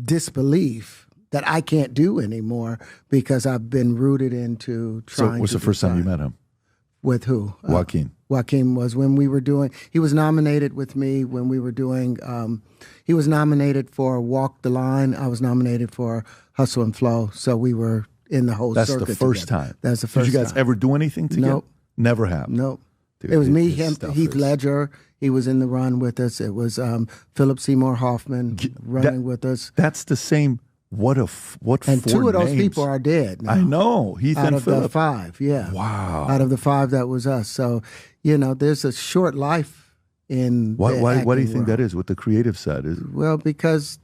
disbelief that I can't do anymore because I've been rooted into trying. So what's the first time you met him? With who? Joaquin. Joaquin was when we were doing, he was nominated with me when we were doing, he was nominated for Walk the Line. I was nominated for Hustle and Flow. So we were in the whole circuit. That's the first together. time. That's the first time. Did you guys ever do anything together? Nope. Never have? Nope. Dude, it was me, him, Heath Ledger. He was in the run with us. It was Philip Seymour Hoffman running with us. That's the same. What and four two of those names? people are dead now. I know. Heath out and of Philip. the 5, yeah. Wow. Out of the 5, that was us. So, there's a short life in Why do you think world. that is? What the creative side is? Well, because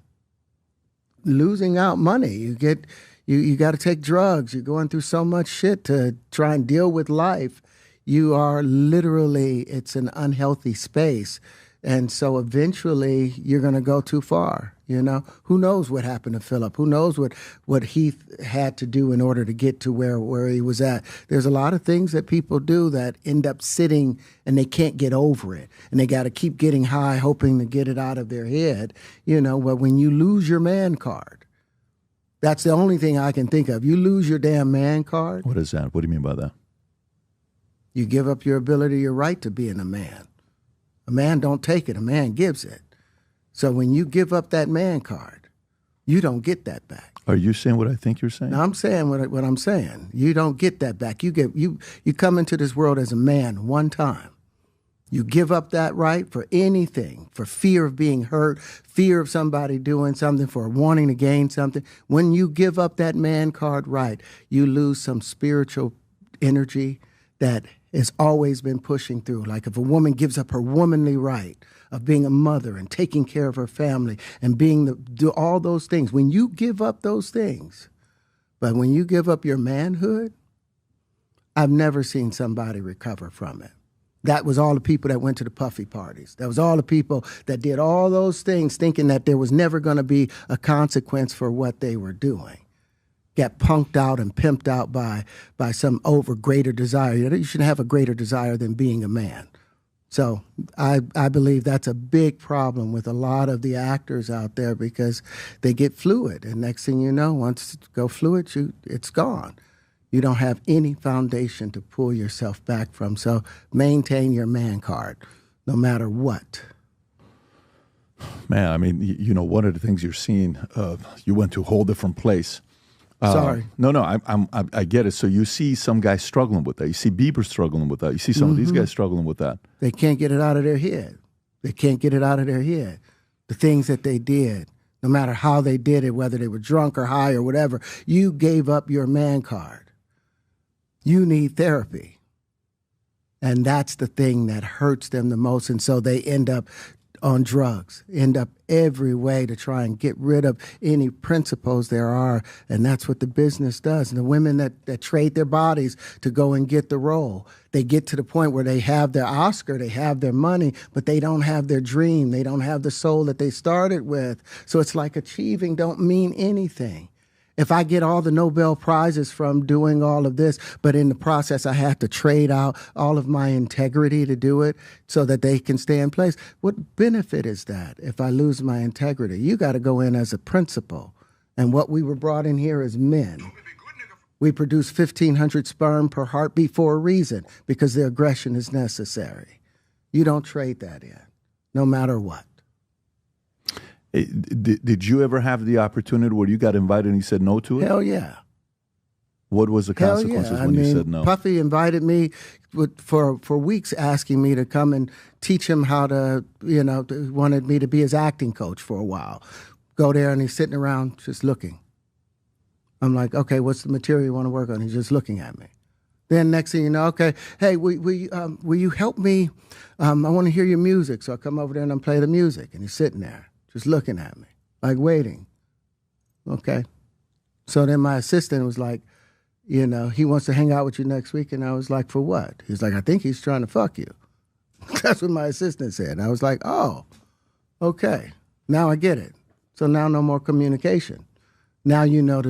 losing out money, you got to take drugs. You're going through so much shit to try and deal with life. You are literally, it's an unhealthy space. And so eventually you're going to go too far, Who knows what happened to Philip? Who knows what Heath had to do in order to get to where he was at? There's a lot of things that people do that end up sitting and they can't get over it. And they got to keep getting high, hoping to get it out of their head. But when you lose your man card, that's the only thing I can think of. You lose your damn man card. What is that? What do you mean by that? You give up your ability, your right to being a man. A man don't take it, a man gives it. So when you give up that man card, you don't get that back. Are you saying what I think you're saying? No, I'm saying what I'm saying. You don't get that back. You come into this world as a man one time. You give up that right for anything, for fear of being hurt, fear of somebody doing something, for wanting to gain something. When you give up that man card right, you lose some spiritual energy that has always been pushing through. Like if a woman gives up her womanly right of being a mother and taking care of her family and do all those things, when you give up those things, but when you give up your manhood, I've never seen somebody recover from it. That was all the people that went to the puffy parties. That was all the people that did all those things thinking that there was never going to be a consequence for what they were doing. Get punked out and pimped out by some greater desire. You shouldn't have a greater desire than being a man. So I believe that's a big problem with a lot of the actors out there because they get fluid. And next thing you know, once you go fluid, it's gone. You don't have any foundation to pull yourself back from. So maintain your man card, no matter what. Man, I mean, one of the things you're seeing, you went to a whole different place. Sorry. No, I get it. So you see some guys struggling with that. You see Bieber struggling with that. You see some of these guys struggling with that. They can't get it out of their head. They can't get it out of their head. The things that they did, no matter how they did it, whether they were drunk or high or whatever, you gave up your man card. You need therapy. And that's the thing that hurts them the most. And so they end up on drugs, end up every way to try and get rid of any principles there are. And that's what the business does. And the women that trade their bodies to go and get the role, they get to the point where they have their Oscar, they have their money, but they don't have their dream. They don't have the soul that they started with. So it's like achieving don't mean anything. If I get all the Nobel Prizes from doing all of this, but in the process I have to trade out all of my integrity to do it so that they can stay in place, what benefit is that if I lose my integrity? You got to go in as a principal. And what we were brought in here as men, we produce 1,500 sperm per heartbeat for a reason, because the aggression is necessary. You don't trade that in, no matter what. Did you ever have the opportunity where you got invited and you said no to it? Hell yeah. What was the consequences when you said no? Puffy invited me for weeks, asking me to come and teach him how to, wanted me to be his acting coach for a while. Go there and he's sitting around just looking. I'm like, okay, what's the material you want to work on? He's just looking at me. Then next thing you know, okay, hey, will you help me? I want to hear your music. So I come over there and I play the music, and he's sitting there just looking at me, like waiting. Okay. So then my assistant was like, he wants to hang out with you next week. And I was like, for what? He's like, I think he's trying to fuck you. That's what my assistant said. And I was like, oh, okay. Now I get it. So now no more communication. Now you know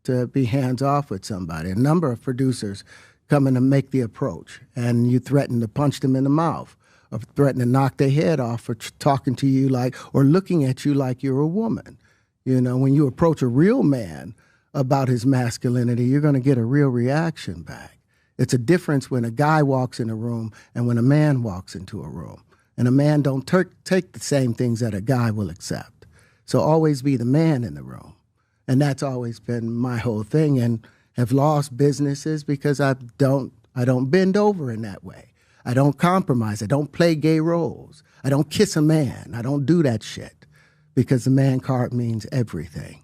to be hands off with somebody. A number of producers come in to make the approach, and you threaten to punch them in the mouth, or threaten to knock their head off for talking to you or looking at you like you're a woman. You know, when you approach a real man about his masculinity, you're going to get a real reaction back. It's a difference when a guy walks in a room and when a man walks into a room. And a man don't take the same things that a guy will accept. So always be the man in the room. And that's always been my whole thing, and have lost businesses because I don't bend over in that way. I don't compromise. I don't play gay roles. I don't kiss a man. I don't do that shit because the man card means everything.